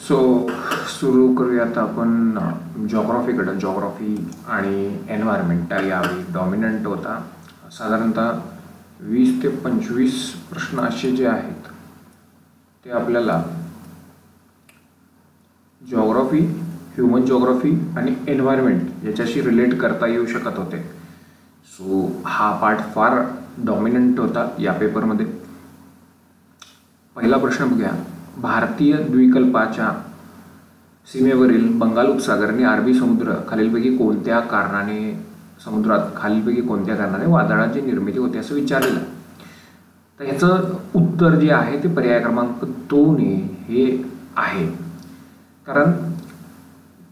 So सुरू करूयात आपण जॉग्रॉफीकडं. जॉग्रॉफी आणि एन्व्हायरमेंट यावेळी डॉमिनंट होता. साधारणतः 20 ते 25 प्रश्न असे जे आहेत ते आपल्याला जॉग्रॉफी, ह्युमन जॉग्रॉफी आणि एन्व्हायरमेंट याच्याशी रिलेट करता येऊ शकत होते. सो हा पार्ट फार डॉमिनंट होता या पेपरमध्ये. पहिला प्रश्न बघूया. भारतीय द्वीपकल्पाच्या सीमेवरील बंगाल उपसागर आणि अरबी समुद्र खालीलपैकी कोणत्या कारणाने वादळाची निर्मिती होते असं विचारलेलं. तर ह्याचं उत्तर जे आहे ते पर्याय क्रमांक 2 हे आहे. कारण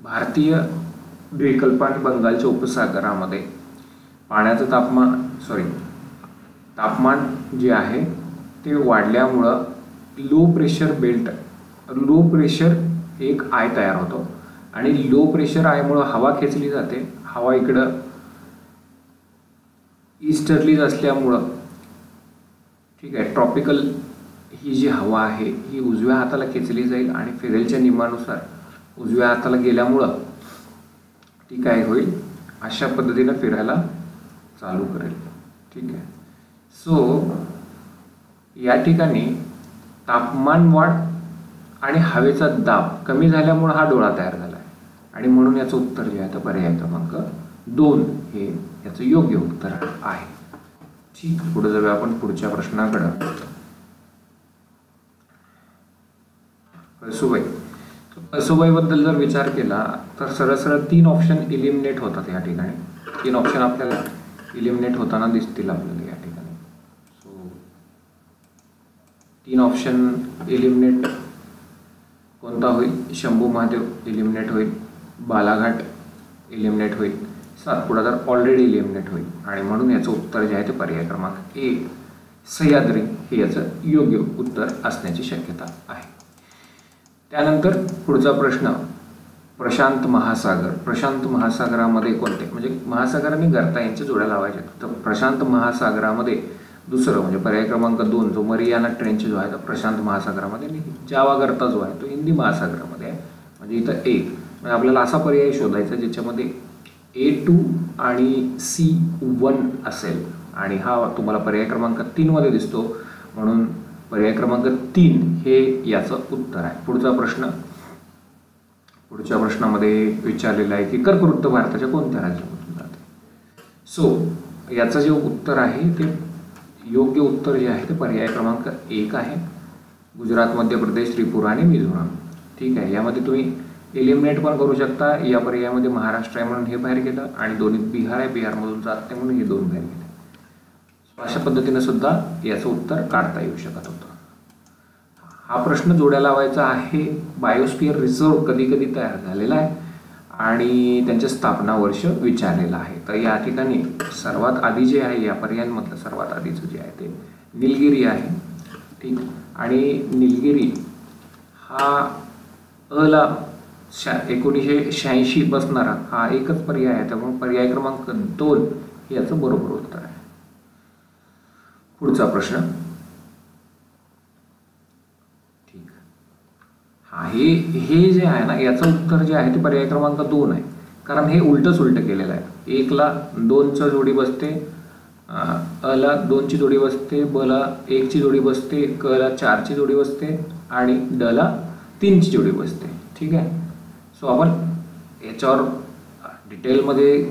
भारतीय द्वीपकल्प आणि बंगालच्या उपसागरामध्ये पाण्याचं तापमान जे आहे ते वाढल्यामुळं लो प्रेशर एक आय तयार होतो आणि लो प्रेशर आयमुळं हवा खेचली जाते. हवा इकडं ईस्टर्लीज असल्यामुळं ठीक आहे, ट्रॉपिकल ही जी हवा आहे ही उजव्या हाताला खेचली जाईल आणि फेरेलच्या नियमानुसार उजव्या हाताला गेल्यामुळं ती काय होईल, अशा पद्धतीनं फिरायला चालू करेल. ठीक आहे. सो या ठिकाणी तापमान वाढ आणि हवेचा दाब कमी झाल्यामुळे हा डोळा तयार झाला आहे आणि म्हणून याचं उत्तर जे आहे तर पर्याय क्रमांक 2 हे याचं योग्य उत्तर आहे. ठीक, पुढे जाऊया आपण पुढच्या प्रश्नाकडे. कळसुबाईबद्दल जर विचार केला तर सरळ 3 ऑप्शन इलिमिनेट होतात या ठिकाणी. 3 ऑप्शन आपल्याला इलिमिनेट होताना दिसतील आपल्याला या ठिकाणी. 3 ऑप्शन इलिमिनेट कोणता होईल? शंभू महादेव इलिमिनेट होईल, बालाघाट इलिमिनेट होईल, सातपुडा तर ऑलरेडी इलिमिनेट होईल आणि म्हणून याचं उत्तर जे आहे ते पर्याय क्रमांक 1 सह्याद्री हे याचं योग्य उत्तर असण्याची शक्यता आहे. त्यानंतर पुढचा प्रश्न, प्रशांत महासागरामध्ये कोणते, म्हणजे महासागर आणि गर्ता यांच्या जोड्या लावायच्या. तर प्रशांत महासागरामध्ये दुसरं म्हणजे पर्याय क्रमांक 2 जो मरियाना ट्रेंच जो आहे तो प्रशांत महासागरामध्ये आणि जावा गर्ता जो आहे तो हिंदी महासागरामध्ये आहे. म्हणजे इथं म्हणजे आपल्याला असा पर्याय शोधायचा ज्याच्यामध्ये A2 आणि C1 असेल आणि हा तुम्हाला पर्याय क्रमांक 3 मध्ये दिसतो म्हणून पर्याय क्रमांक 3 हे याचं उत्तर आहे. पुढच्या प्रश्नामध्ये विचारलेला आहे की कर्कवृत्त भारताच्या कोणत्या राज्यामधून जाते. सो याचं जे उत्तर आहे ते योग्य उत्तर जे आहे ते पर्याय क्रमांक 1 आहे. गुजरात, मध्य प्रदेश, त्रिपुरा आणि मिझोराम. ठीक आहे. यामध्ये तुम्ही एलिमिनेट पण करू शकता. या पर्यायामध्ये महाराष्ट्र आहे म्हणून हे बाहेर गेलं आणि दोन्हीत बिहार आहे, बिहारमधून जात नाही म्हणून हे 2 बाहेर गेले. अशा पद्धतीने सुद्धा याचं उत्तर काढता येऊ शकत होतं. हा प्रश्न जोड्या लावायचा आहे. बायोस्फिअर रिझर्व्ह कधी कधी तयार झालेला आहे आणि त्यांचे स्थापना वर्ष विचारलेलं आहे. तर या ठिकाणी सर्वात आधी जे आहे या पर्यायांमधलं सर्वात आधीचं जे आहे ते निलगिरी आहे. ठीक, आणि निलगिरी हा अला 1986 बसणारा हा एकच पर्याय आहे. त्यामुळे पर्याय क्रमांक 2 हे याचं बरोबर उत्तर आहे. पुढचा प्रश्न, ठीक, हा हे जे आहे ना याचं उत्तर जे आहे ते पर्याय क्रमांक 2 आहे. कारण हे उलट केलेलं आहे. 1 ला 2ची जोडी बसते, अ ला 2ची जोडी बसते, ब ला 1ची जोडी बसते, क ला 4ची जोडी बसते आणि ड ला 3ची जोडी बसते. ठीक आहे. सो आपण याच्यावर डिटेलमध्ये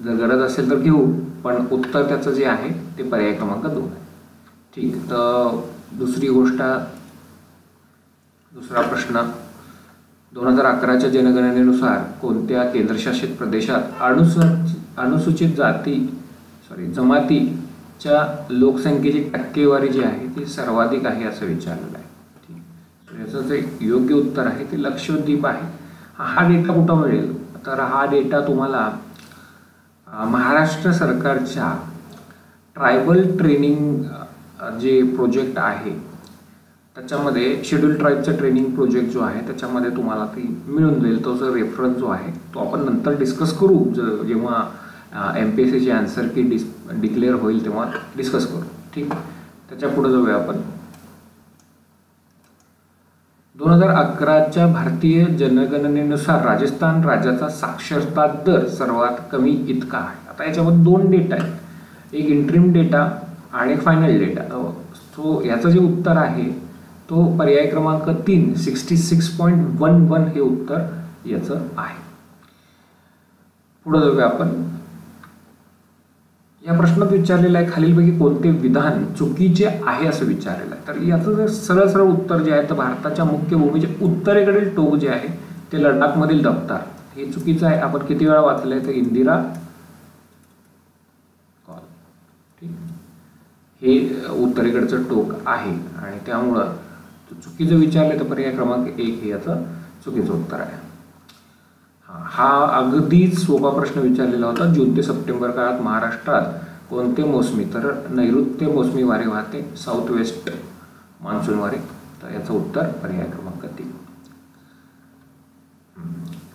जर गरज असेल तर घेऊ, पण उत्तर त्याचं जे आहे ते पर्याय क्रमांक 2 आहे. ठीक, तर दुसरा प्रश्न, 2011च्या जनगणनेनुसार कोणत्या केंद्रशासित प्रदेशात अनुसूचित जमातीच्या लोकसंख्येची टक्केवारी जी आहे ती सर्वाधिक आहे असं विचारलेलं आहे. ठीक, याचं जे योग्य उत्तर आहे ते लक्षद्वीप आहे. हा डेटा कुठं मिळेल तर हा डेटा तुम्हाला महाराष्ट्र सरकारच्या ट्रायबल ट्रेनिंग जे प्रोजेक्ट आहे त्याच्यामध्ये शेड्यूल ट्राईबचा ट्रेनिंग प्रोजेक्ट जो आहे त्याच्यामध्ये तुम्हाला ती मिळून जाईल. तो जो रेफरन्स जो आहे तो आपण नंतर डिस्कस करू, जेव्हा MPSCची आन्सर की डिक्लेअर होईल तेव्हा डिस्कस करू. ठीक, त्याच्या पुढे जाऊया आपण. 2011च्या भारतीय जनगणनेनुसार राजस्थान राज्याचा साक्षरता दर सर्वात कमी इतका आहे. आता याच्यामध्ये 2 डेटा आहेत, एक इंटरिम डेटा आणि एक फायनल डेटा. सो याचं जे उत्तर आहे तो पर्याय क्रमांक 3 66.11 हे उत्तर याचं आहे. पुढे जाऊया आपण. या प्रश्नात विचारलेलं आहे खालीलपैकी कोणते विधान चुकीचे आहे असं विचारलेलं आहे. तर याचं सरळ सरळ उत्तर जे आहे तर भारताच्या मुख्य भूमीचे उत्तरेकडील टोक जे आहे ते लडाखमधील दफ्तर हे चुकीचं आहे. आपण किती वेळा वाचलंय तर इंदिरा कॉल, ठीक, हे उत्तरेकडचं टोक आहे आणि त्यामुळं चुकीचं विचारलं तर पर्याय क्रमांक 1 हे याचं चुकीचं उत्तर आहे. हा अगदीच सोपा प्रश्न विचारलेला होता. जून ते सप्टेंबर काळात महाराष्ट्रात कोणते मोसमी, तर नैऋत्य मोसमी वारे वाहते, साऊथ वेस्ट मान्सून वारे. तर याचं उत्तर पर्याय क्रमांक 3.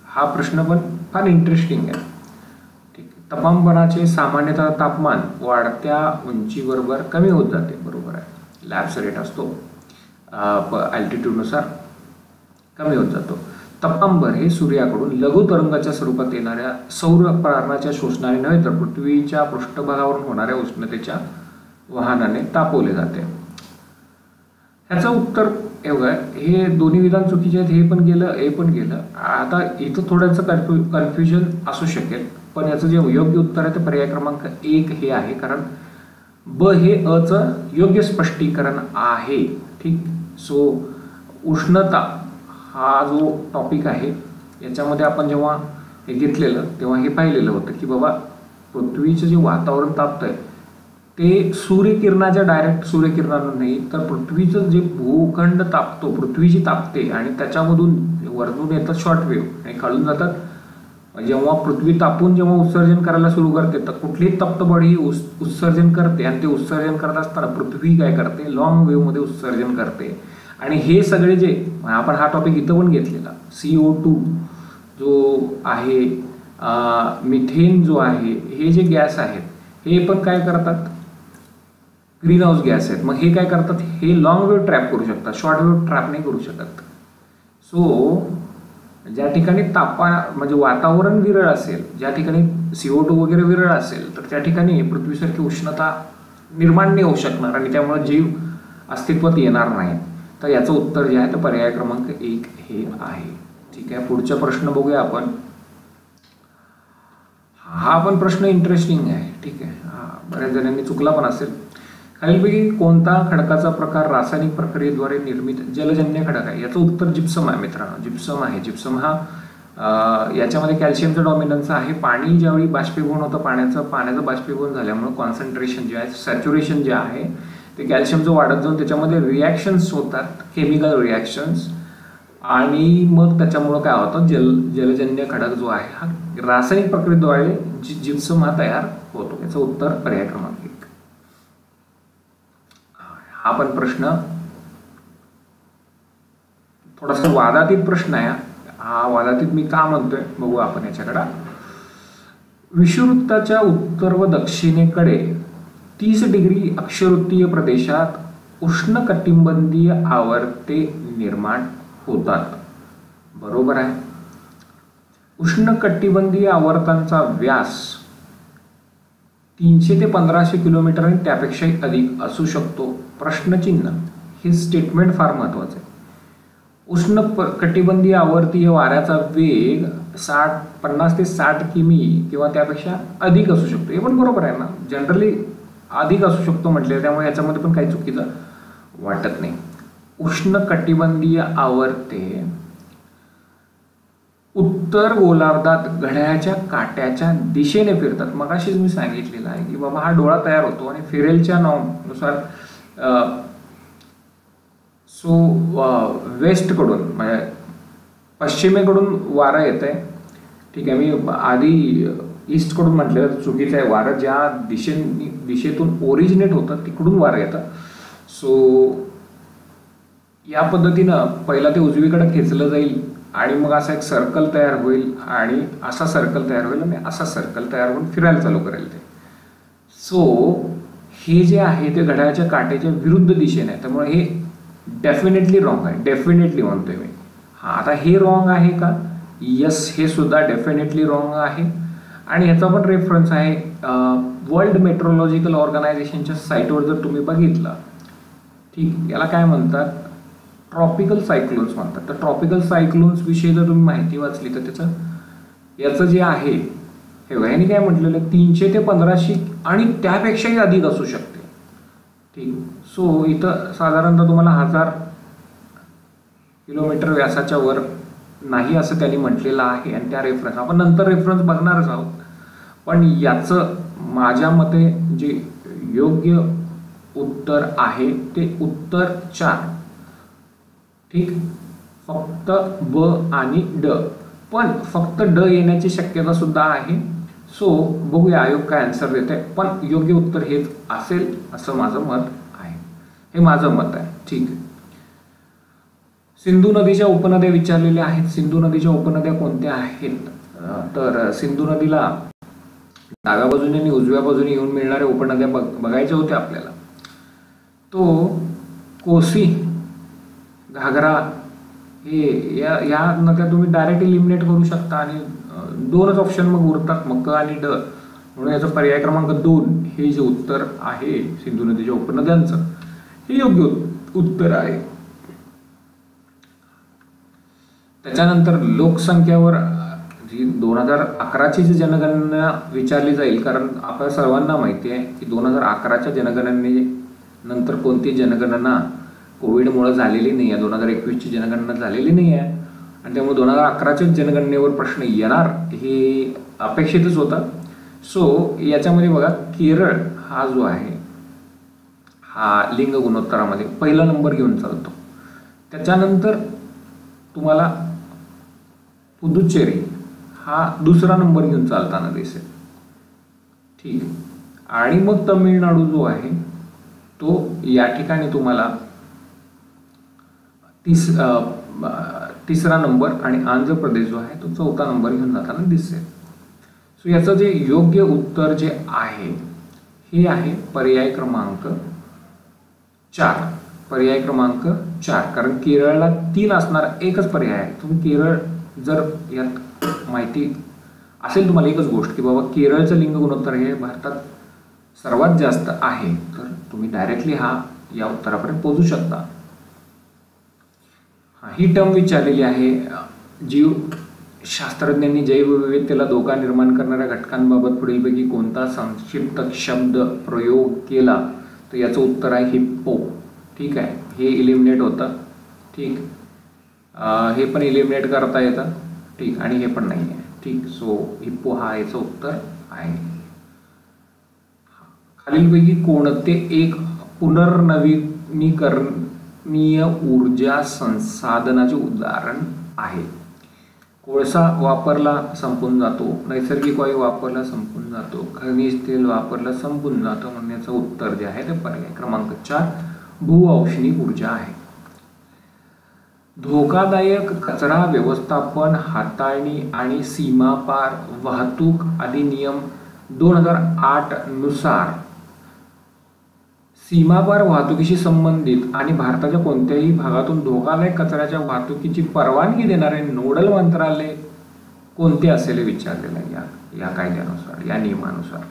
हा प्रश्न पण फार इंटरेस्टिंग आहे. ठीक, तापमानाचे सामान्यतः तापमान वाढत्या उंचीबरोबर कमी होत जाते, बरोबर आहे. लॅप्स रेट असतो अल्टिट्यूडनुसार कमी होत जातो. तापमान हे सूर्याकडून लघु तरंगाच्या स्वरूपात येणाऱ्या सौर प्रणाच्या शोषणाने नव्हे तर पृथ्वीच्या पृष्ठभागावरून होणाऱ्या उष्णतेच्या वाहनाने तापवले जाते. ह्याचं उत्तर एवढं, हे दोन्ही विधान चुकीचे आहेत. हे पण गेलं, हे पण गेलं. आता इथं थोडंसं कन्फ्युजन असू शकेल, पण याचं जे योग्य उत्तर आहे ते पर्याय क्रमांक 1 हे आहे, कारण ब हे अचं योग्य स्पष्टीकरण आहे. ठीक, सो उष्णता हा जो टॉपिक आहे याच्यामध्ये आपण जेव्हा हे घेतलेलं तेव्हा हे पाहिलेलं होतं की बाबा पृथ्वीचं जे वातावरण तापतंय ते सूर्यकिरणाच्या डायरेक्ट सूर्यकिरणांना नाही तर पृथ्वीचं जे भूखंड तापतो, पृथ्वी जी तापते आणि त्याच्यामधून वरतून येतात शॉर्टवेव्ह आणि खालून जातात. जेव्हा पृथ्वी तापून जेव्हा उत्सर्जन करायला सुरू करते तर कुठलीही तप्त बॉडी उत्सर्जन करते आणि ते उत्सर्जन करत असताना पृथ्वी काय करते, लॉंग वेव्हमध्ये उत्सर्जन करते. आणि हे सगळे जे आपण हा टॉपिक इथं पण घेतलेला, CO2 जो आहे, मिथेन जो आहे, हे जे गॅस आहेत हे पण काय करतात, ग्रीन हाऊस गॅस आहेत. मग हे काय करतात, हे लॉंग वेव्ह ट्रॅप करू शकतात, शॉर्ट वेव्ह ट्रॅप नाही करू शकत. सो ज्या ठिकाणी म्हणजे वातावरण विरळ असेल, ज्या ठिकाणी CO2 वगैरे विरळ असेल तर त्या ठिकाणी पृथ्वीसारखी उष्णता निर्माण नाही होऊ शकणार आणि त्यामुळे जीव अस्तित्वात येणार नाही. तर याचं उत्तर जे आहे तर पर्याय क्रमांक 1 हे आहे. ठीक आहे, पुढचा प्रश्न बघूया आपण. हा पण प्रश्न इंटरेस्टिंग आहे. ठीक आहे, बऱ्याच जणांनी चुकला पण असेल. खालीलपैकी कोणता खडकाचा प्रकार रासायनिक प्रक्रियेद्वारे निर्मित जलजन्य खडक आहे? याचं उत्तर जिप्सम आहे मित्रांनो. जिप्सम आहे. जिप्सम हा याच्यामध्ये कॅल्शियमचं डॉमिनन्स आहे. पाणी ज्यावेळी बाष्पीभवन होतं पाण्याचं बाष्पीभवन झाल्यामुळे कॉन्सन्ट्रेशन जे आहे, सॅच्युरेशन जे आहे ते कॅल्शियमचं वाढत जाऊन त्याच्यामध्ये रिॲक्शन्स होतात, केमिकल रिॲक्शन्स, आणि मग त्याच्यामुळं काय होतं, जलजन्य खडक जो आहे हा रासायनिक प्रक्रियेद्वारे जिप्सम हा तयार होतो. याचं उत्तर पर्याय क्रमांक 1. हा पण प्रश्न थोडासा वादातीत प्रश्न आहे. हा वादातीत मी का म्हणतोय बघू आपण याच्याकडे. विषुववृत्ताच्या उत्तर व दक्षिणेकडे 30 डिग्री अक्षवृत्तीय प्रदेशात उष्णकटिबंधीय आवर्ते निर्माण होतात, बरोबर आहे. उष्णकटिबंधीय आवर्तांचा व्यास 300 ते 1500 किलोमीटर आणि त्यापेक्षाही अधिक असू शकतो. प्रश्नचिन्ह. हे स्टेटमेंट फार महत्वाचं आहे. उष्णकटिबंधीय आवर्तीय वाऱ्याचा वेग 50 ते 60 किमी किंवा त्यापेक्षा अधिक असू शकतो. हे पण बरोबर आहे ना, जनरली अधिक असू शकतो म्हटले, त्यामुळे याच्यामध्ये पण काही चुकीचं वाटत नाही. उष्णकटिबंधीय आवर्ते उत्तर गोलार्धात घड्याळाच्या काट्याच्या दिशेने फिरतात. मगाशीच मी सांगितलेलं आहे की बाबा हा डोळा तयार होतो आणि फेरेलच्या नॉर्मनुसार वेस्टकडून म्हणजे पश्चिमेकडून वारं येत आहे. ठीक आहे, मी आधी ईस्टकडून म्हटलेलं चुकीचं आहे. वारं ज्या दिशेतून ओरिजिनेट होतं तिकडून वारं येतं. सो या पद्धतीनं पहिला ते उजवीकडे खेचलं जाईल आणि मग असा एक सर्कल तयार होईल आणि असा सर्कल तयार होईल आणि असा सर्कल तयार होऊन फिरायला चालू करेल ते. सो हे जे आहे ते घड्याळाच्या काट्याच्या विरुद्ध दिशेने आहे, त्यामुळे हे डेफिनेटली रॉंग आहे, डेफिनेटली म्हणतोय मी. हा आता हे रॉंग आहे का? यस, हे सुद्धा डेफिनेटली रॉंग आहे. आणि ह्याचा पण रेफरन्स आहे वर्ल्ड मेट्रोलॉजिकल ऑर्गनायझेशनच्या साईटवर जर तुम्ही बघितलं, ठीक, याला काय म्हणतात? ट्रॉपिकल सायक्लोन्स म्हणतात. तर ट्रॉपिकल सायक्लोन्स विषयी जर तुम्ही माहिती वाचली तर याचं जे आहे हे बघा, यांनी काय म्हटलेलं 300 ते 1500 आणि त्यापेक्षाही अधिक असू शकते. ठीक, सो इथं साधारणतः तुम्हाला 1000 किलोमीटर व्यासाच्या वर नाही असं त्यांनी म्हटलेलं आहे. आणि त्या रेफरन्स आपण नंतर रेफरन्स बघणारच आहोत. पण याचं माझ्या मते जे योग्य उत्तर आहे ते उत्तर 4. ठीक, फक्त ब आणि ड, पण फक्त ड येण्याची शक्यता सुद्धा आहे. सो बघूया आयोग काय आन्सर देते, पण योग्य उत्तर हेच असेल असं माझं मत आहे. हे माझं मत आहे. ठीक आहे. सिंधू नदीच्या उपनद्या विचारलेल्या आहेत. सिंधू नदीच्या उपनद्या कोणत्या आहेत? तर सिंधू नदीला डाव्या बाजूने आणि उजव्या बाजूने येऊन मिळणाऱ्या उपनद्या बघायच्या होत्या आपल्याला. तो कोसी, घागरा, हे या नद्या तुम्ही डायरेक्ट इलिमिनेट करू शकता आणि 2च ऑप्शन मग उरतात, मग क आणि ड. म्हणून याचा पर्याय क्रमांक 2 हे जे उत्तर आहे सिंधू नदीच्या उपनद्यांचं, हे योग्य उत्तर आहे. त्याच्यानंतर लोकसंख्येवर जी 2011ची जी जनगणना विचारली जाईल, कारण आपल्या सर्वांना माहिती आहे की 2011च्या जनगणनेनंतर कोणती जनगणना कोविडमुळे झालेली नाही आहे. 2021ची जनगणना झालेली नाही आहे आणि त्यामुळे 2011च्या जनगणनेवर प्रश्न येणार हे अपेक्षितच होतं. सो याच्यामध्ये बघा, केरळ हा जो आहे हा लिंग गुणोत्तरामध्ये पहिला नंबर घेऊन चालतो. त्याच्यानंतर तुम्हाला पुदुच्चेरी हा दुसरा नंबर घेऊन चालताना दिसेल. ठीक, आणि मग तमिळनाडू जो आहे तो या ठिकाणी तुम्हाला तिसरा नंबर आणि आंध्र प्रदेश जो आहे तो 4था नंबर घेऊन जाताना दिसेल. सो याचं जे योग्य उत्तर जे आहे हे आहे पर्याय क्रमांक 4. पर्याय क्रमांक 4, कारण केरळला 3 असणार एकच पर्याय आहे. तुम्ही केरळ जर यात माहिती असेल तुम्हाला एकच गोष्ट की बाबा केरळचं लिंग गुणोत्तर हे भारतात सर्वात जास्त आहे, तर तुम्ही डायरेक्टली या उत्तरापर्यंत पोहोचू शकता. ही टर्म विचारलेली आहे. जीवशास्त्रज्ञांनी जैवविविधतेला धोका निर्माण करणाऱ्या घटकांबाबत पुढीलपैकी कोणता संक्षिप्त शब्द प्रयोग केला? तर याचं उत्तर आहे हिप्पो. ठीक आहे, हे इलिमिनेट होतं. ठीक, हे पण इलिमिनेट करता येतं. ठीक, आणि हे पण नाही आहे. ठीक, सो हिप्पो हा याचं उत्तर आहे. खालीलपैकी कोणते एक पुनर्नवीनीकरणीय ऊर्जा संसाधनाचे उदाहरण आहे? कोळसा वापरला संपून जातो, नैसर्गिक वायू वापरला संपून जातो, खनिज तेल वापरला संपून जातं. म्हणण्याचं उत्तर जे आहे ते पर्याय क्रमांक 4 भूऔष्णिक ऊर्जा आहे. धोकादायक कचरा व्यवस्थापन, हाताळणी आणि सीमापार वाहतूक अधिनियम 2008 नुसार सीमापार वाहतुकीशी संबंधित आणि भारताच्या कोणत्याही भागातून धोकादायक कचऱ्याच्या वाहतुकीची परवानगी देणारे नोडल मंत्रालय कोणते असेल विचारलेलं आहे या कायद्यानुसार, या नियमानुसार.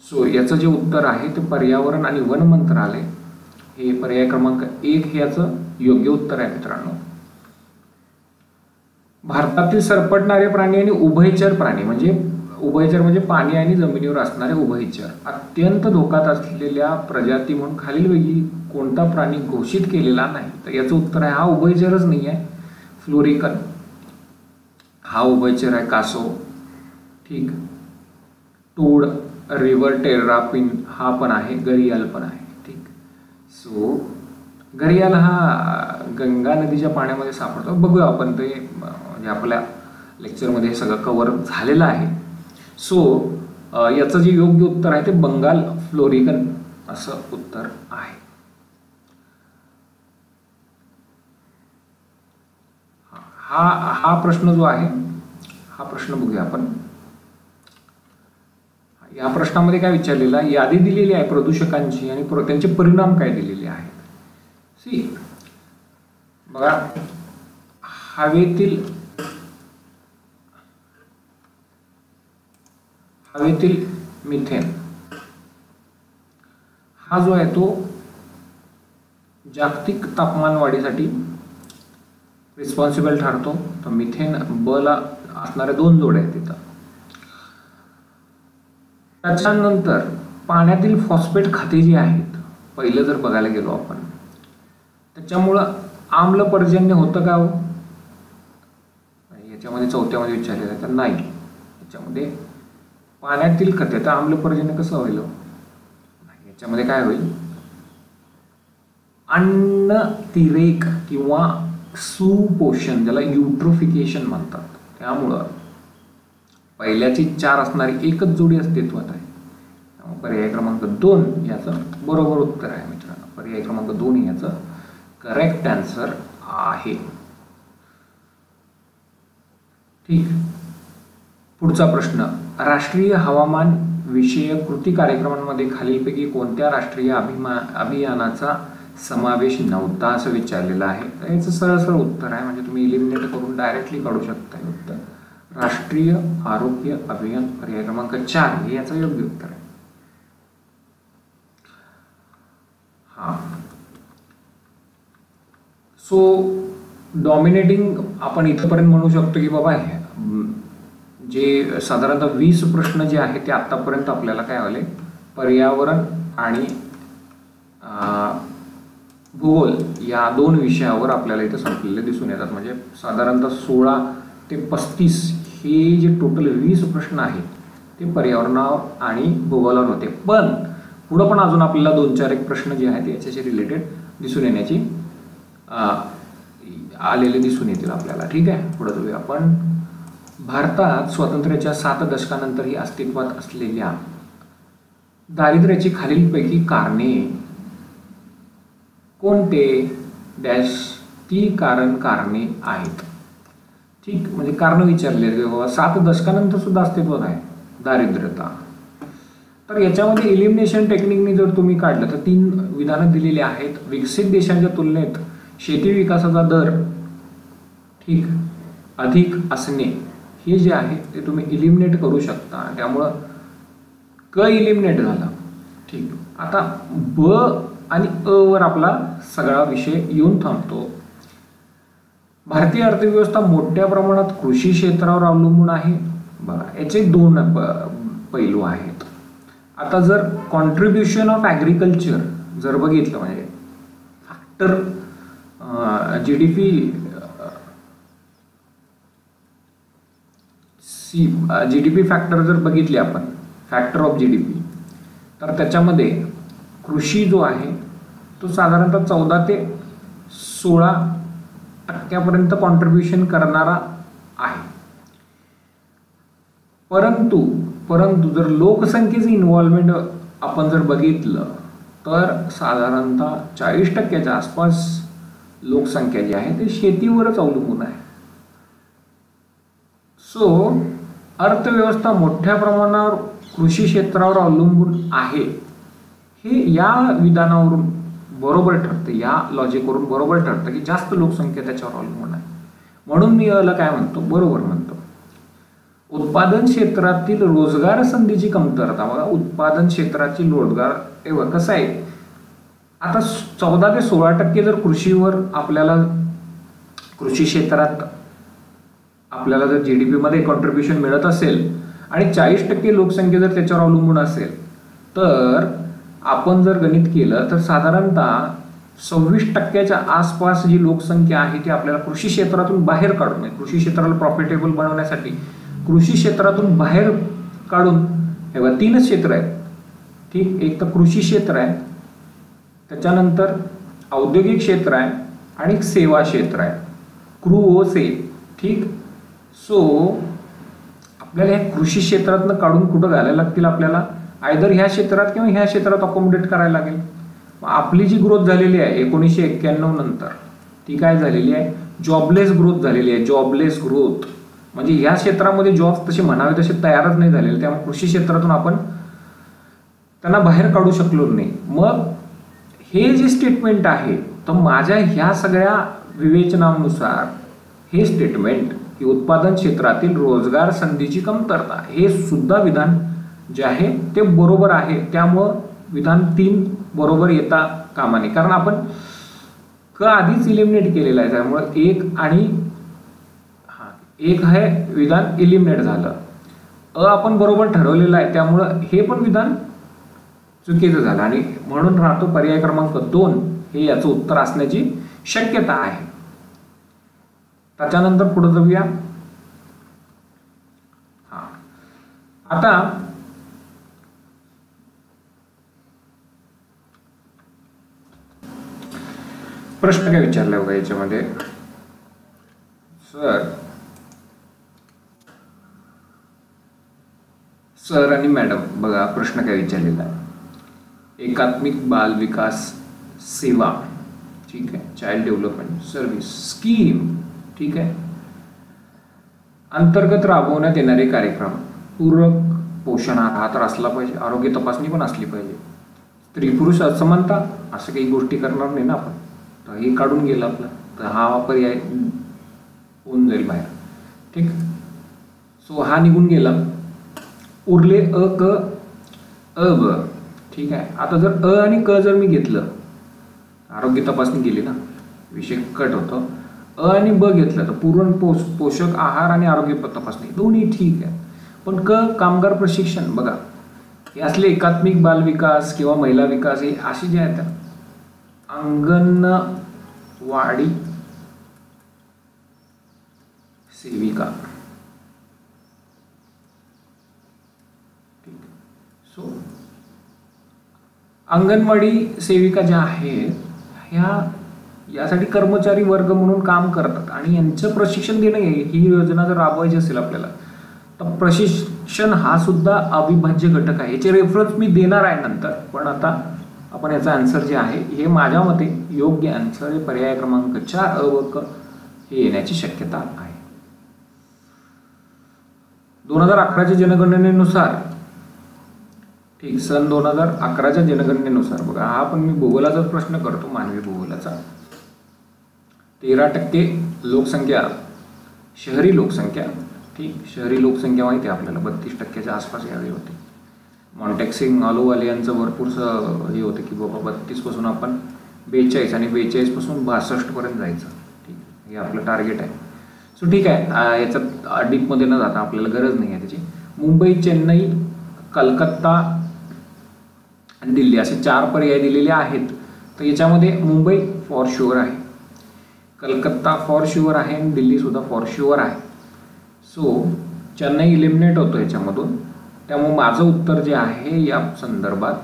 सो याचं जे उत्तर आहे ते पर्यावरण आणि वन मंत्रालय हे पर्याय क्रमांक 1 हे याचं योग्य उत्तर आहे मित्रांनो. भारतातील सरपटणारे प्राणी आणि उभयचर प्राणी उभयचर म्हणजे पाणी आणि जमिनीवर असणारे उभयचर अत्यंत धोक्यात असलेल्या प्रजाती म्हणून खालीलपैकी कोणता प्राणी घोषित केलेला नाही? तर याचं उत्तर आहे हा उभयचरच नाही आहे, फ्लोरिकन हा उभयचर आहे. कासव, ठीक, टोड, रिव्हर टेरापिन हा पण आहे, घरियाल पण आहे. ठीक, सो घरियाल हा गंगा नदीच्या पाण्यामध्ये सापडतो. बघूया आपण ते म्हणजे आपल्या लेक्चरमध्ये हे सगळं कव्हर झालेलं आहे. सो याचं जे योग्य उत्तर आहे ते बंगाल फ्लोरिकन असं उत्तर आहे. हा प्रश्न जो आहे हा प्रश्न बघूया आपण. या प्रश्नामध्ये काय विचारलेलं आहे? यादी दिलेली आहे प्रदूषकांची आणि त्यांचे परिणाम काय दिलेले आहेत. सी बघा, हवेतील मिथेन हा जो आहे तो जागतिक तापमान वाढीसाठी रिस्पॉन्सिबल ठरतो. तर मिथेन बला असणाऱ्या 2 जोड्या आहेत तिथं. त्याच्यानंतर पाण्यातील फॉस्फेट खते जी आहेत, पहिलं जर बघायला गेलो आपण, त्याच्यामुळं आम्ल पर्जन्य होतं का हो? याच्यामध्ये 4थ्यामध्ये विचारलेलं आहे तर नाही. याच्यामध्ये पाण्यातील खते तर आम्ल पर्जन्य कसं होईल? याच्यामध्ये काय होईल? अन्नतिरेक किंवा सुपोषण, ज्याला युट्रोफिकेशन म्हणतात. त्यामुळं पहिल्याची 4 असणारी एकच जोडी अस्तित्वात आहे. त्यामुळे पर्याय क्रमांक 2 याचं बरोबर उत्तर आहे मित्रांनो. पर्याय क्रमांक 2 याचं करेक्ट आन्सर आहे. ठीक. पुढचा प्रश्न, राष्ट्रीय हवामान विषयक कृती कार्यक्रमांमध्ये खालीलपैकी कोणत्या राष्ट्रीय अभियानाचा समावेश नव्हता असं विचारलेलं आहे. तर याचं सरळ उत्तर आहे, म्हणजे तुम्ही इलिमिनेट करून डायरेक्टली काढू शकता उत्तर. राष्ट्रीय आरोग्य अभियान पर्याय क्रमांक 4 हे याचं योग्य उत्तर आहे. हा. सो डॉमिनेटिंग आपण इथपर्यंत म्हणू शकतो की बाबा जे साधारणतः 20 प्रश्न जे आहेत ते आतापर्यंत आपल्याला काय आले, पर्यावरण आणि भूगोल या 2 विषयावर आपल्याला इथं संपलेले दिसून येतात. म्हणजे साधारणतः 16 ते 35 हे जे टोटल 20 प्रश्न आहेत ते पर्यावरणावर आणि भूगोलावर होते. पण पुढं पण अजून आपल्याला 2-4 एक प्रश्न जे आहेत याच्याशी रिलेटेड दिसून येण्याची आलेले दिसून येतील आपल्याला. ठीक आहे, पुढे जाऊया आपण. भारतात स्वातंत्र्याच्या 7 दशकानंतरही अस्तित्वात असलेल्या दारिद्र्याची खालीलपैकी कारणे कोणते? डॅश ती कारणे आहेत. ठीक, म्हणजे कारण विचारले 7 दशकानंतर सुद्धा अस्तित्वात आहे दारिद्र्यता. तर याच्यामध्ये इलिमिनेशन टेक्निकने जर तुम्ही काढलं तर 3 विधानं दिलेली आहेत. विकसित देशांच्या तुलनेत शेती विकासाचा दर ठीक अधिक असणे, हे जे आहे ते तुम्ही इलिमिनेट करू शकता. त्यामुळं क इलिमिनेट झाला. ठीक, आता ब आणि अ वर आपला सगळा विषय येऊन थांबतो. भारतीय अर्थव्यवस्था मोठ्या प्रमाणात कृषी क्षेत्रावर अवलंबून आहे. बघा, याचे 2 पैलू आहेत. आता जर कॉन्ट्रीब्युशन ऑफ ॲग्रिकल्चर जर बघितलं, म्हणजे फॅक्टर जीडीपी फॅक्टर जर बघितले आपण, फॅक्टर ऑफ जीडीपी, तर त्याच्यामध्ये कृषी जो आहे तो साधारणतः 14 ते 16% कॉन्ट्रीब्युशन करणारा आहे. परंतु जर लोकसंख्येचं इन्व्हॉल्वमेंट आपण जर बघितलं तर साधारणतः 40% आसपास लोकसंख्या जी आहे ते शेतीवरच अवलंबून आहे. सो अर्थव्यवस्था मोठ्या प्रमाणावर कृषी क्षेत्रावर अवलंबून आहे, हे या विधानावरून बरोबर ठरते, या लॉजिकवरून बरोबर ठरतं की जास्त लोकसंख्या त्याच्यावर अवलंबून आहे. म्हणून मी याला काय म्हणतो, बरोबर म्हणतो. उत्पादन क्षेत्रातील रोजगार संधीची कमतरता. बघा, उत्पादन क्षेत्राची रोजगार तेव्हा कसं आहे, आता 14 ते 16% जर कृषीवर आपल्याला, कृषी क्षेत्रात आपल्याला जर जीडीपी मध्ये कॉन्ट्रीब्युशन मिळत असेल आणि 40% लोकसंख्या जर त्याच्यावर अवलंबून असेल, तर आपण जर गणित केलं तर साधारणतः 26% आसपास जी लोकसंख्या आहे ती आपल्याला कृषी क्षेत्रातून बाहेर काढून, कृषी क्षेत्राला प्रॉफिटेबल बनवण्यासाठी कृषी क्षेत्रातून बाहेर काढून, हे 3च क्षेत्र आहेत. ठीक, एक तर कृषी क्षेत्र आहे, त्याच्यानंतर औद्योगिक क्षेत्र आहे आणि सेवा क्षेत्र आहे, क्रूओसे. ठीक, सो आपल्याला हे कृषी क्षेत्रातनं काढून कुठं घालायला लागतील, आपल्याला आयदर ह्या क्षेत्रात किंवा ह्या क्षेत्रात अकोमोडेट करायला लागेल. आपली जी ग्रोथ झालेली आहे 1991 नंतर, ती काय झालेली आहे, जॉबलेस ग्रोथ झालेली आहे. जॉबलेस ग्रोथ म्हणजे ह्या क्षेत्रामध्ये जॉब तसे म्हणावे तसे तयारच नाही झालेले, त्यामुळे कृषी क्षेत्रातून आपण त्यांना बाहेर काढू शकलो नाही. मग हे जे स्टेटमेंट आहे तर माझ्या ह्या सगळ्या विवेचनानुसार हे स्टेटमेंट की उत्पादन क्षेत्रातील रोजगार संधीची कमतरता हे सुद्धा विधान जे आहे ते बरोबर आहे. त्यामुळं विधान 3 बरोबर येता कामा नये, कारण आपण क आधीच इलिमिनेट केलेला आहे. त्यामुळं 1 आणि 1 हे विधान इलिमिनेट झालं. आपण बरोबर ठरवलेलं आहे, त्यामुळं हे पण विधान चुकीचं झालं आणि म्हणून राहतो पर्याय क्रमांक 2 हे याचं उत्तर असण्याची शक्यता आहे. त्याच्यानंतर पुढे जाऊया. आता प्रश्न काय विचारलाय बघा याच्यामध्ये. सर आणि मॅडम बघा प्रश्न काय विचारलेला आहे. एकात्मिक बाल विकास सेवा, ठीक आहे, चाइल्ड डेव्हलपमेंट सर्व्हिस स्कीम, ठीक आहे, अंतर्गत राबवण्यात येणारे कार्यक्रम पूरक पोषण आहार हा तर असला पाहिजे, आरोग्य तपासणी पण असली पाहिजे, स्त्री पुरुष असमानता असं काही गोष्टी करणार नाही ना आपण, तर हे काढून गेलं आपलं, तर हा पर्याय होऊन जाईल बाहेर. ठीक, सो हा निघून गेला. उरले अ क अ ब. ठीक आहे, आता जर अ आणि क जर मी घेतलं, आरोग्य तपासणी केली ना, विषय कट होतो. अ आणि ब घेतलं तर पूर्ण पोषक आहार आणि आरोग्य तपासणी दोन्ही ठीक आहे. पण क कामगार प्रशिक्षण बघा, हे असले एकात्मिक बाल विकास किंवा महिला विकास हे असे जे आहेत अंगणवाडी सेविका, सो अंगणवाडी सेविका ज्या आहेत ह्या यासाठी कर्मचारी वर्ग म्हणून काम करतात आणि यांचं प्रशिक्षण देणं ही योजना जर राबवायची असेल आपल्याला तर प्रशिक्षण हा सुद्धा अविभाज्य घटक आहे. याचे रेफरन्स मी देणार आहे नंतर, पण आता आपण याचा आन्सर जे आहे हे माझ्या मते योग्य आन्सर पर्याय क्रमांक 4 अ व क हे येण्याची शक्यता आहे. 2011च्या जनगणनेनुसार, ठीक, सन 2011च्या जनगणनेनुसार बघा, हा पण मी भूगोलाचाच प्रश्न करतो, मानवी भूगोलाचा. 13% लोकसंख्या शहरी लोकसंख्या, ठीक, शहरी लोकसंख्या माहिती आहे आपल्याला 32%च्या आसपास यावेळी होते. मॉन्टेक्सिंग आलोवाले यांचं भरपूरसं हे होतं की बाबा 32 पासून आपण 42 आणि 42 पासून 62 पर्यंत जायचं. ठीक, हे आपलं टार्गेट आहे. सो ठीक आहे, याच्यात डीपमध्ये न जाता आपल्याला गरज नाही आहे त्याची. मुंबई, चेन्नई, कलकत्ता आणि दिल्ली असे 4 पर्याय दिलेले आहेत. तर याच्यामध्ये मुंबई फॉर शुअर आहे, कलकत्ता फॉर शुअर आहे आणि दिल्ली सुद्धा फॉर शुअर आहे. सो चेन्नई इलिमिनेट होतो याच्यामधून, त्यामुळे माझं उत्तर जे आहे या संदर्भात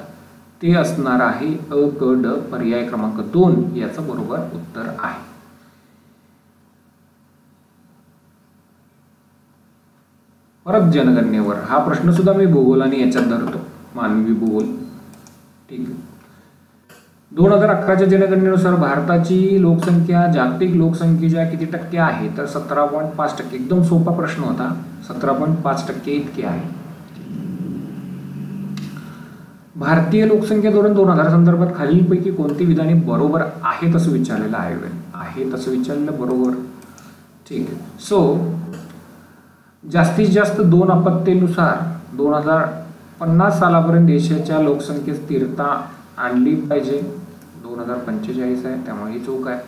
ते असणार आहे अ क ड पर्याय क्रमांक 2 याचं बरोबर उत्तर आहे. परत जनगणनेवर हा प्रश्न सुद्धा मी भूगोल आणि याच्यात धरतो, मानवी भूगोल. ठीक, 2011च्या जनगणनेनुसार भारताची लोकसंख्या जागतिक लोकसंख्येच्या किती टक्के आहे, तर 17.5%. एकदम सोपा प्रश्न होता, 17.5% इतके आहे. भारतीय लोकसंख्या धोरण 2000 संदर्भात खालीलपैकी कोणती विधाने बरोबर आहेत असं विचारलेलं आहे, तसं विचारलेलं बरोबर. ठीक आहे, सो जास्तीत जास्त 2 आपत्तीनुसार 2050 सालापर्यंत देशाच्या लोकसंख्येत स्थिरता आणली पाहिजे. 2045 आहे, त्यामुळे ही चूक आहे.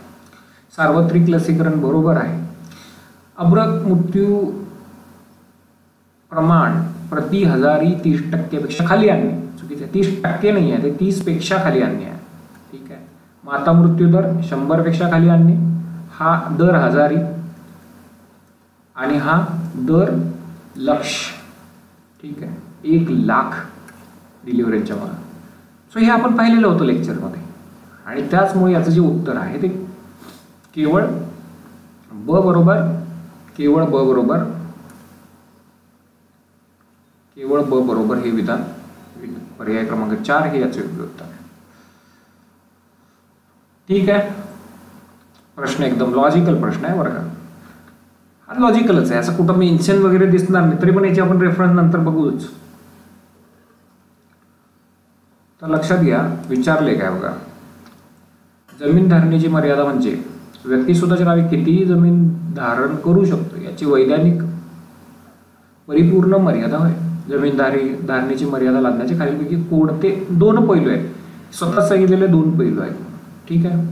सार्वत्रिक लसीकरण बरोबर आहे. अब्रक मृत्यू प्रमाण प्रति हजारी 30% पेक्षा खाली आणणे चुकीचं आहे. 30% नाही आहे, ते 30 पेक्षा खाली आणणे आहे. ठीक आहे, माता मृत्यू दर 100 पेक्षा खाली आणणे, हा दर हजारी आणि हा दर लक्ष. ठीक आहे, 1 लाख डिलिव्हरीच्या मागे. सो हे आपण पाहिलेलं होतं लेक्चरमध्ये आणि त्याचमुळे याचं जे उत्तर आहे ते केवळ ब बरोबर, केवळ ब बरोबर, केवळ ब बरोबर हे विधान पर्याय क्रमांक 4 हे याचे योग्य उत्तर आहे. ठीक आहे, प्रश्न एकदम लॉजिकल प्रश्न आहे बरं का, हा लॉजिकलच आहे, असं कुठं मेन्शन वगैरे दिसणार नाही, तरी पण याची आपण रेफरन्स नंतर बघूच. तर लक्षात घ्या, विचारले काय बघा, जमीन धारणेची मर्यादा म्हणजे व्यक्ती स्वतःच्या नावे कितीही जमीन धारण करू शकतो याची वैधानिक परिपूर्ण मर्यादा होय. जमीन धारणेची मर्यादा लादण्याचे खालीलपैकी कोणते 2 पैलू आहेत? स्वतः सांगितलेले 2 पैलू आहेत. ठीक आहे,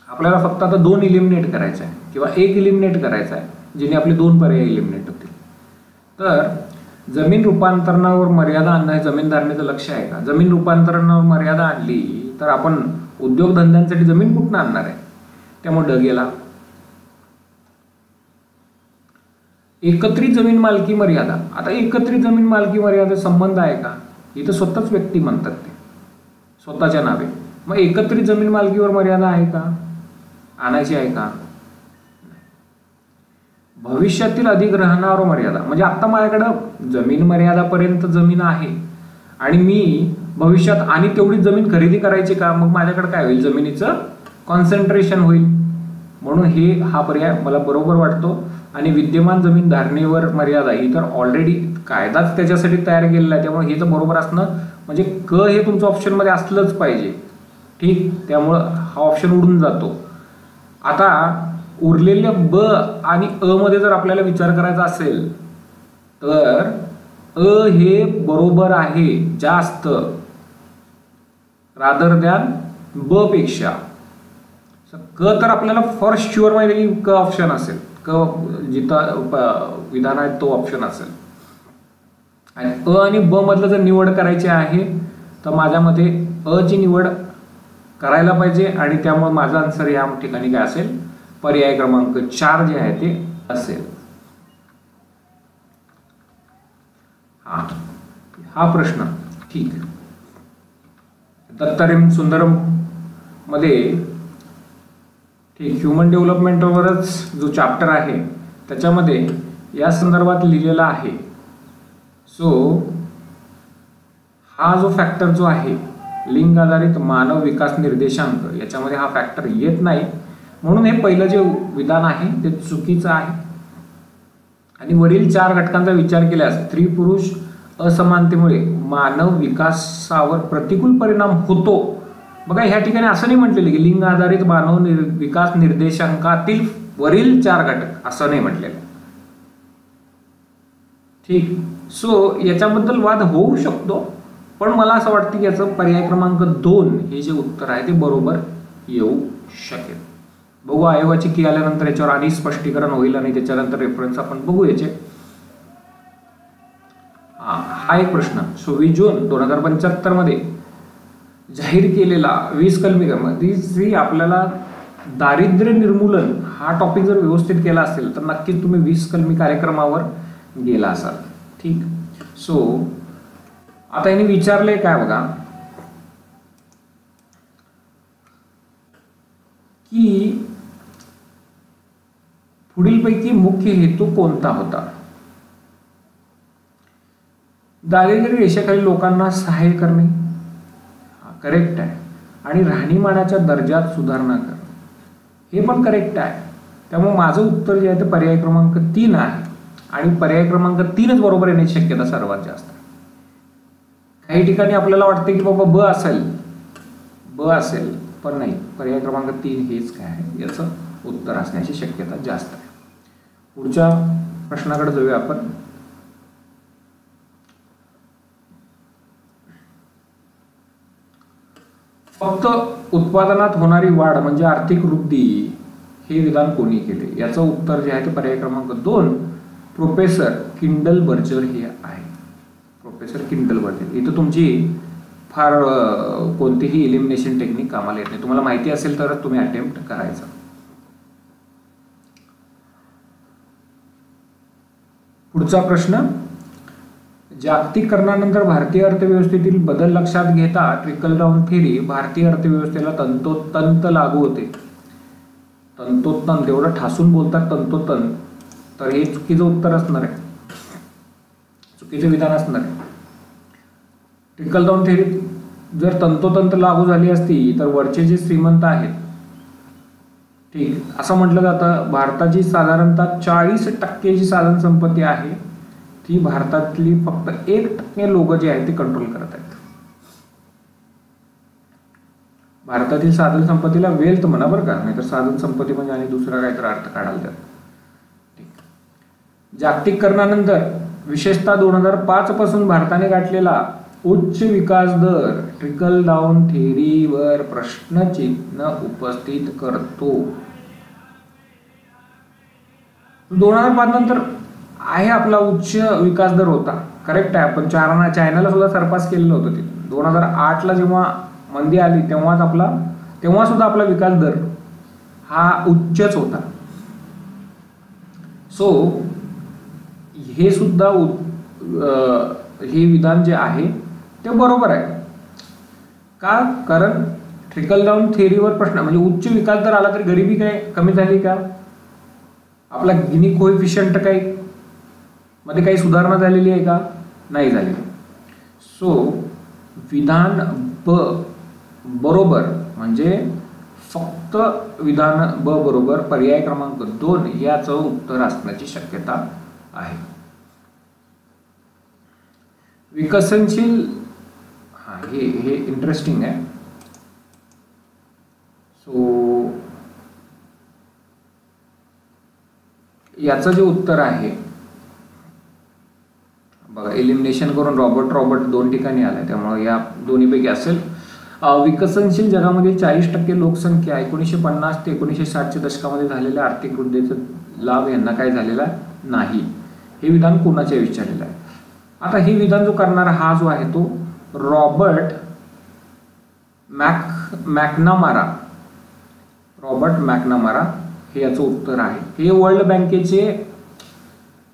आपल्याला फक्त आता 2 इलिमिनेट करायचं आहे किंवा 1 इलिमिनेट करायचा आहे जेणे आपले 2 पर्याय इलिमिनेट होतील. तर जमीन रूपांतरणावर मर्यादा आणणं हे जमीन धारणेचं लक्ष आहे का? जमीन रूपांतरणावर मर्यादा आणली तर आपण उद्योगधंद्यांसाठी जमीन कुठून आणणार आहे? त्यामुळे ड गेला. एकत्रित जमीन मालकी मर्यादा. आता एकत्रित जमीन मालकी मर्यादा संबंध आहे का? इथं स्वतःच व्यक्ती म्हणतात ते स्वतःच्या नावे. मग एकत्रित जमीन मालकीवर मर्यादा आहे का? आणायची आहे का? भविष्यातील अधिग्रहणावर मर्यादा म्हणजे आता माझ्याकडं जमीन मर्यादापर्यंत जमीन आहे आणि मी भविष्यात आणि तेवढी जमीन खरेदी करायची का? मग माझ्याकडे काय होईल? जमिनीचं कॉन्सन्ट्रेशन होईल. म्हणून हा पर्याय मला बरोबर वाटतो. आणि विद्यमान जमीन धारणेवर मर्यादा ही तर ऑलरेडी कायदाच त्याच्यासाठी तयार केलेला आहे, त्यामुळे हे तर बरोबर असणं म्हणजे क हे तुमचं ऑप्शनमध्ये असलंच पाहिजे. ठीक, त्यामुळं हा ऑप्शन उडून जातो. आता उरलेल्या ब आणि अ मध्ये जर आपल्याला विचार करायचा असेल तर अ हे बरोबर आहे जास्त रादर दॅन ब पेक्षा. क तर आपल्याला फॉर शुअर माहिती आहे की क ऑप्शन असेल, क जिथं विधान आहे तो ऑप्शन असेल. आणि अ आणि ब मधलं जर निवड करायची आहे तर माझ्या मते अ ची निवड करायला पाहिजे आणि त्यामुळे माझा आन्सर या ठिकाणी काय असेल? पर्याय क्रमांक 4 जे आहे ते असेल. हा प्रश्न ठीक. दत्तारेम सुंदरम मध्ये ठीक ह्युमन डेव्हलपमेंटवरच जो चॅप्टर आहे त्याच्यामध्ये या संदर्भात लिहिलेला आहे. सो हा जो फॅक्टर जो आहे लिंग आधारित मानव विकास निर्देशांक याच्यामध्ये हा फॅक्टर येत नाही, म्हणून हे पहिलं जे विधान आहे ते चुकीचं आहे. आणि वरील 4 घटकांचा विचार केल्यास स्त्री पुरुष असमानतेमुळे मानव विकासावर प्रतिकूल परिणाम होतो. बघा ह्या ठिकाणी असं नाही म्हटलेलं की लिंग आधारित मानव विकास निर्देशांकातील वरील 4 घटक असं नाही म्हटलेलं. ठीक, सो याच्याबद्दल वाद होऊ शकतो, पण मला असं वाटतं की याचं पर्याय क्रमांक 2 हे जे उत्तर आहे ते बरोबर येऊ शकेल. बघू आयोगाची की आल्यानंतर याच्यावर आणि स्पष्टीकरण होईल आणि त्याच्यानंतर रेफरन्स आपण बघू याचे. हा एक प्रश्न 26 जून 2075 मध्ये जाहीर केलेला 20 कलमी मध्ये आपल्याला दारिद्र्य निर्मूलन हा टॉपिक जर व्यवस्थित केला असेल तर नक्कीच तुम्ही 20 कलमी कार्यक्रमावर गेला असाल. ठीक, सो आता यांनी विचारले काय बघा की पुढीलपैकी मुख्य हेतू कोणता होता? दारिद्र्य रेषेखालील लोकांना सहाय्य करणे करेक्ट आहे आणि राहणीमानाच्या दर्जात सुधारणा करणे हे पण करेक्ट आहे. त्यामुळे माझं उत्तर जे आहे ते पर्याय क्रमांक 3 आहे आणि पर्याय क्रमांक 3च बरोबर येण्याची शक्यता सर्वात जास्त आहे. काही ठिकाणी आपल्याला वाटते की बाबा ब असेल पण नाही, पर्याय क्रमांक 3 हेच काय आहे याचं उत्तर असण्याची शक्यता जास्त आहे. पुढच्या प्रश्नाकडे जाऊया आपण. फक्त उत्पादनात होणारी वाढ म्हणजे आर्थिक वृद्धी हे विधान कोणी केले? याचं उत्तर जे आहे ते पर्याय क्रमांक 2 प्रोफेसर किंडलबर्जर हे आहे. प्रोफेसर किंडलबर्जर. इथं तुमची फार कोणतीही इलिमिनेशन टेक्निक कामाला येत नाही. तुम्हाला माहिती असेल तरच तुम्ही अटेम्प्ट करायचं. पुढचा प्रश्न जागतिकीकरणानंतर भारतीय अर्थव्यवस्थेतील बदल लक्षात घेता ट्रिकल डाऊन थेरी भारतीय अर्थव्यवस्थेला तंतोतंत लागू होते. तंतोतंत एवढं ठासून बोलतात तंतोतंत, तर हे चुकीचं उत्तर असणार आहे, चुकीचे विधान असणार आहे. ट्रिकल डाऊन थेरी जर तंतोतंत लागू झाली असती तर वरचे जे श्रीमंत आहेत, ठीक असं म्हटलं जातं भारताची साधारणतः 40% जी साधन संपत्ती आहे ती भारतातली फक्त 1% लोक जे आहेत ते कंट्रोल करत आहेत. भारतातील साधन संपत्तीला वेल्थ म्हणा बरं का, नाहीतर साधन संपत्ती म्हणजे आणि दुसरा काहीतरी अर्थ काढाल त्यात. जागतिकीकरणानंतर विशेषतः 2005 पासून भारताने गाठलेला उच्च विकास दर ट्रिकल डाऊन थेअरीवर प्रश्नचिन्ह उपस्थित करतो. 2005 नंतर आहे आपला उच्च विकास दर होता, करेक्ट आहे. आपण चायनाला सुद्धा सरपास केलेलं होतं ते. 2008ला जेव्हा मंदी आली तेव्हा सुद्धा आपला विकास दर हा उच्चच होता. सो हे सुद्धा हे विधान जे आहे ते बरोबर आहे का, कारण ट्रिकल डाऊन थेअरीवर प्रश्न म्हणजे उच्च विकास दर आला तरी गरिबी काय कमी झाली का, आपला गिनी कोएफिशियंट काही मध्ये काही सुधारणा झालेली आहे का, नाही झाली. सो विधान ब बरोबर म्हणजे फक्त विधान ब बरोबर पर्याय क्रमांक 2 याचं उत्तर असण्याची शक्यता आहे. विकसनशील, हा हे इंटरेस्टिंग आहे. सो याचं जे उत्तर आहे बघा, एलिमिनेशन करून रॉबर्ट 2 ठिकाणी आलाय, त्यामुळे या दोन्हीपैकी असेल. विकसनशील जगामध्ये 40% लोकसंख्या 1950 ते 1960च्या दशकामध्ये झालेल्या आर्थिक वृद्धीचा लाभ यांना काय झालेला नाही. हे विधान कोणाचे विचारलेलं आहे. आता हे विधान जो करणारा हा जो आहे तो रॉबर्ट मॅकनामारा हे याचं उत्तर आहे. हे वर्ल्ड बँकेचे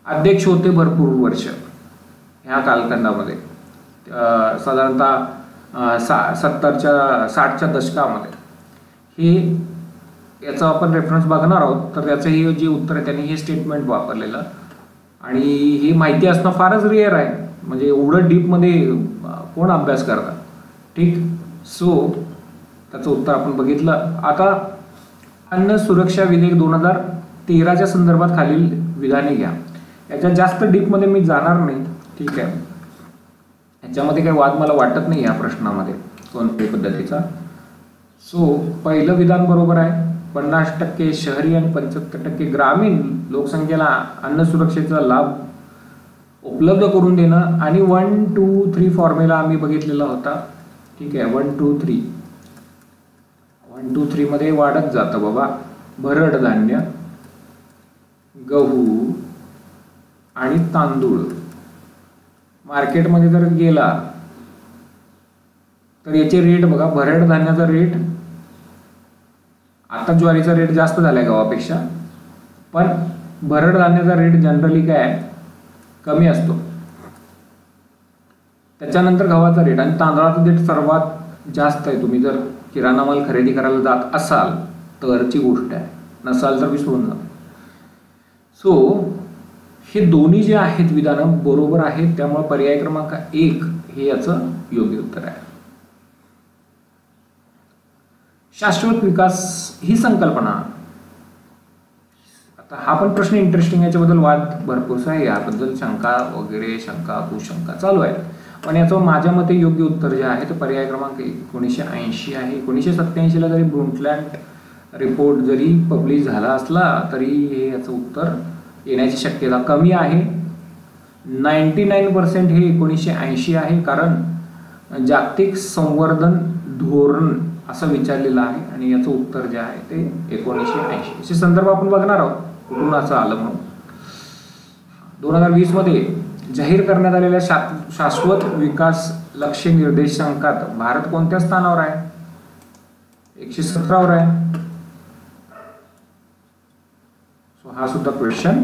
अध्यक्ष होते भरपूर वर्ष ह्या कालखंडामध्ये, साधारणतः 60च्या दशकामध्ये. हे याचा आपण रेफरन्स बघणार आहोत. तर त्याचं हे जे उत्तर आहे त्यांनी हे स्टेटमेंट वापरलेलं आणि हे माहिती असणं फारच रेअर आहे, म्हणजे एवढं डीपमध्ये कोण अभ्यास करतात. ठीक. सो त्याचं उत्तर आपण बघितलं. आता अन्न सुरक्षा विधेयक 2013च्या संदर्भात खालील विधाने घ्या. याच्या जास्त डीपमध्ये मी जाणार नाही. ठीक आहे, याच्यामध्ये काही वाद मला वाटत नाही या प्रश्नामध्ये कोणत्याही पद्धतीचा. सो पहिलं विधान बरोबर आहे. 50% शहरी आणि 75% ग्रामीण लोकसंख्येला अन्न सुरक्षेचा लाभ उपलब्ध करून देणं आणि 1, 2, 3 फॉर्म्युला आम्ही बघितलेला होता. ठीक आहे, 1, 2, 3 1, 2, 3 मध्ये वाढत जातं बाबा भरड धान्य, गहू आणि तांदूळ. मार्केटमध्ये जर गेला तर याचे रेट बघा, भरड धान्याचा रेट आता ज्वारीचा रेट जास्त झालाय गव्हापेक्षा, पण भरड धान्याचा रेट जनरली काय आहे कमी असतो. त्याच्यानंतर गव्हाचा रेट आणि तांदळाचा रेट सर्वात जास्त आहे. तुम्ही जर किराणा माल खरेदी करायला जात असाल तरची गोष्ट आहे, नसाल तर विसरून जा. सो हे दोन्ही जे आहेत विधानं बरोबर आहेत, त्यामुळे पर्याय क्रमांक 1 हे याचं योग्य उत्तर आहे. शाश्वत विकास ही संकल्पना, आता हा पण प्रश्न इंटरेस्टिंग, याच्याबद्दल वाद भरपूर आहे, याबद्दल शंका वगैरे शंका कुशंका चालू आहे. पण याचं माझ्या मते योग्य उत्तर जे आहे ते पर्याय क्रमांक 1980 आहे. 1987ला जरी ब्रुंटलँड रिपोर्ट जरी पब्लिश झाला असला तरी हे याचं उत्तर येण्याची शक्यता कमी आहे. 99% हे 1980 आहे, कारण जागतिक संवर्धन धोरण असं विचारलेलं आहे आणि याचं उत्तर जे आहे ते 1980. याचे संदर्भ आपण बघणार आहोत कुठून असं आलं म्हणून. 2020 मध्ये जाहीर करण्यात आलेल्या शाश्वत विकास लक्ष्य निर्देशांकात भारत कोणत्या स्थानावर आहे? 117वर आहे. सो हा सुद्धा क्वेश्चन